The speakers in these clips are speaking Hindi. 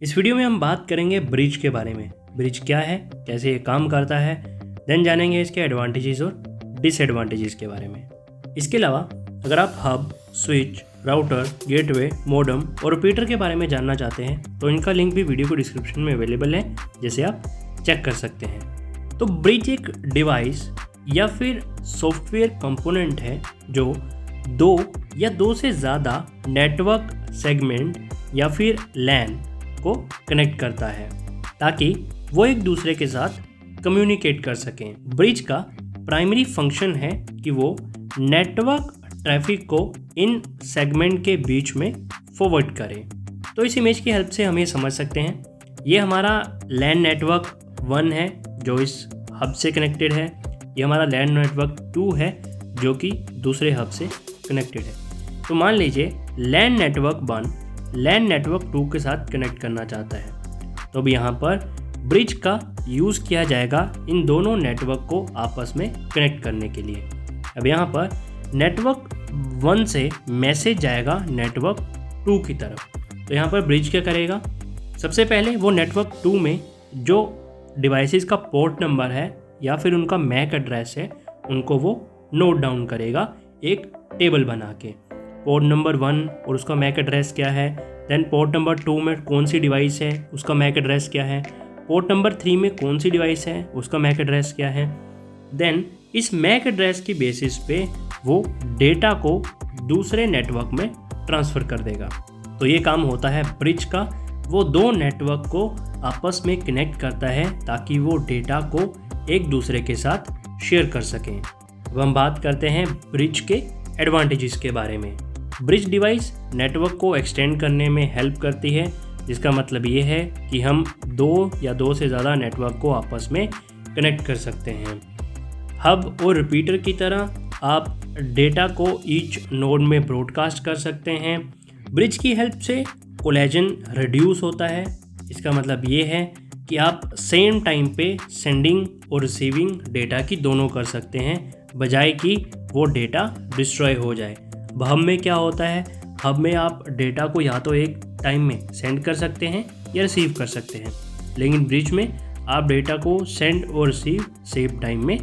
इस वीडियो में हम बात करेंगे ब्रिज के बारे में। ब्रिज क्या है, कैसे ये काम करता है, देन जानेंगे इसके एडवांटेजेस और डिसएडवांटेजेस के बारे में। इसके अलावा अगर आप hub, switch, router, gateway, modem और रिपीटर के बारे में जानना चाहते हैं तो इनका लिंक भी वीडियो को डिस्क्रिप्शन में अवेलेबल है, जिसे आप चेक कर सकते हैं। तो ब्रिज एक डिवाइस या फिर सॉफ्टवेयर कंपोनेंट है जो दो या दो से ज़्यादा नेटवर्क सेगमेंट या फिर लैन को कनेक्ट करता है ताकि वो एक दूसरे के साथ कम्युनिकेट कर सकें। ब्रिज का प्राइमरी फंक्शन है कि वो नेटवर्क ट्रैफिक को इन सेगमेंट के बीच में फॉरवर्ड करे। तो इस इमेज की हेल्प से हम ये समझ सकते हैं, ये हमारा लैन नेटवर्क 1 है जो इस हब से कनेक्टेड है, ये हमारा लैन नेटवर्क 2 है जो कि दूसरे हब से कनेक्टेड है। तो मान लीजिए लैन नेटवर्क 1 लैन नेटवर्क 2 के साथ कनेक्ट करना चाहता है, तो अब यहाँ पर ब्रिज का यूज़ किया जाएगा इन दोनों नेटवर्क को आपस में कनेक्ट करने के लिए। अब यहाँ पर नेटवर्क 1 से मैसेज जाएगा नेटवर्क 2 की तरफ। तो यहाँ पर ब्रिज क्या करेगा, सबसे पहले वो नेटवर्क 2 में जो डिवाइसेस का पोर्ट नंबर है या फिर उनका मैक एड्रेस है, उनको वो नोट डाउन करेगा एक टेबल बना के। पोर्ट नंबर 1 और उसका मैक एड्रेस क्या है, देन पोर्ट नंबर 2 में कौन सी डिवाइस है, उसका मैक एड्रेस क्या है, पोर्ट नंबर 3 में कौन सी डिवाइस है, उसका मैक एड्रेस क्या है। देन इस मैक एड्रेस की बेसिस पे वो डेटा को दूसरे नेटवर्क में ट्रांसफ़र कर देगा। तो ये काम होता है ब्रिज का, वो दो नेटवर्क को आपस में कनेक्ट करता है ताकि वो डेटा को एक दूसरे के साथ शेयर कर सकें। अब हम बात करते हैं ब्रिज के एडवांटेजेस के बारे में। ब्रिज डिवाइस नेटवर्क को एक्सटेंड करने में हेल्प करती है, जिसका मतलब ये है कि हम दो या दो से ज़्यादा नेटवर्क को आपस में कनेक्ट कर सकते हैं। हब और रिपीटर की तरह आप डेटा को ईच नोड में ब्रॉडकास्ट कर सकते हैं। ब्रिज की हेल्प से कोलिजन रिड्यूस होता है, इसका मतलब ये है कि आप सेम टाइम पे सेंडिंग और रिसीविंग डेटा की दोनों कर सकते हैं, बजाय कि वो डेटा डिस्ट्रॉय हो जाए। हब में क्या होता है, हब में आप डेटा को या तो एक टाइम में सेंड कर सकते हैं या रिसीव कर सकते हैं, लेकिन ब्रिज में आप डेटा को सेंड और रिसीव सेम टाइम में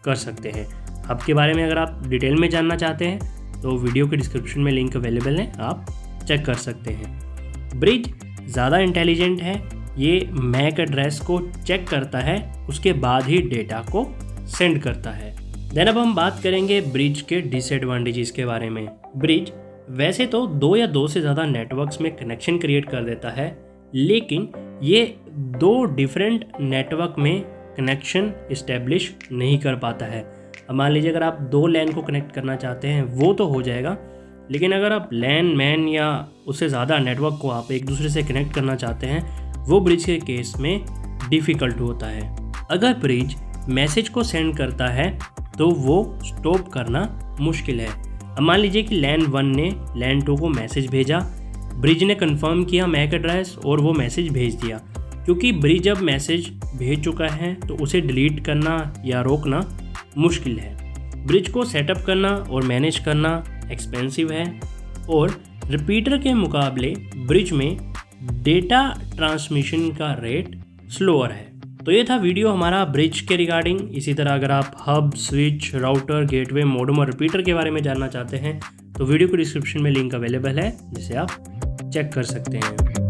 कर सकते हैं। हब के बारे में अगर आप डिटेल में जानना चाहते हैं तो वीडियो के डिस्क्रिप्शन में लिंक अवेलेबल है, आप चेक कर सकते हैं। ब्रिज ज़्यादा इंटेलिजेंट है, ये मैक एड्रेस को चेक करता है, उसके बाद ही डेटा को सेंड करता है। देन अब हम बात करेंगे ब्रिज के डिसएडवांटेजेस के बारे में। ब्रिज वैसे तो दो या दो से ज़्यादा नेटवर्क्स में कनेक्शन क्रिएट कर देता है, लेकिन ये दो डिफरेंट नेटवर्क में कनेक्शन इस्टेब्लिश नहीं कर पाता है। अब मान लीजिए अगर आप दो लैन को कनेक्ट करना चाहते हैं वो तो हो जाएगा, लेकिन अगर आप लैन, मैन या उससे ज़्यादा नेटवर्क को आप एक दूसरे से कनेक्ट करना चाहते हैं, वो ब्रिज के केस में डिफ़िकल्ट होता है। अगर ब्रिज मैसेज को सेंड करता है तो वो स्टॉप करना मुश्किल है। अब मान लीजिए कि लैन 1 ने लैन 2 को मैसेज भेजा, ब्रिज ने कंफर्म किया मैक एड्रेस और वो मैसेज भेज दिया। क्योंकि ब्रिज अब मैसेज भेज चुका है तो उसे डिलीट करना या रोकना मुश्किल है। ब्रिज को सेटअप करना और मैनेज करना एक्सपेंसिव है, और रिपीटर के मुकाबले ब्रिज में डेटा ट्रांसमिशन का रेट स्लोअर है। तो ये था वीडियो हमारा ब्रिज के रिगार्डिंग। इसी तरह अगर आप hub, switch, router, gateway, modem और रिपीटर के बारे में जानना चाहते हैं तो वीडियो को डिस्क्रिप्शन में लिंक अवेलेबल है, जिसे आप चेक कर सकते हैं।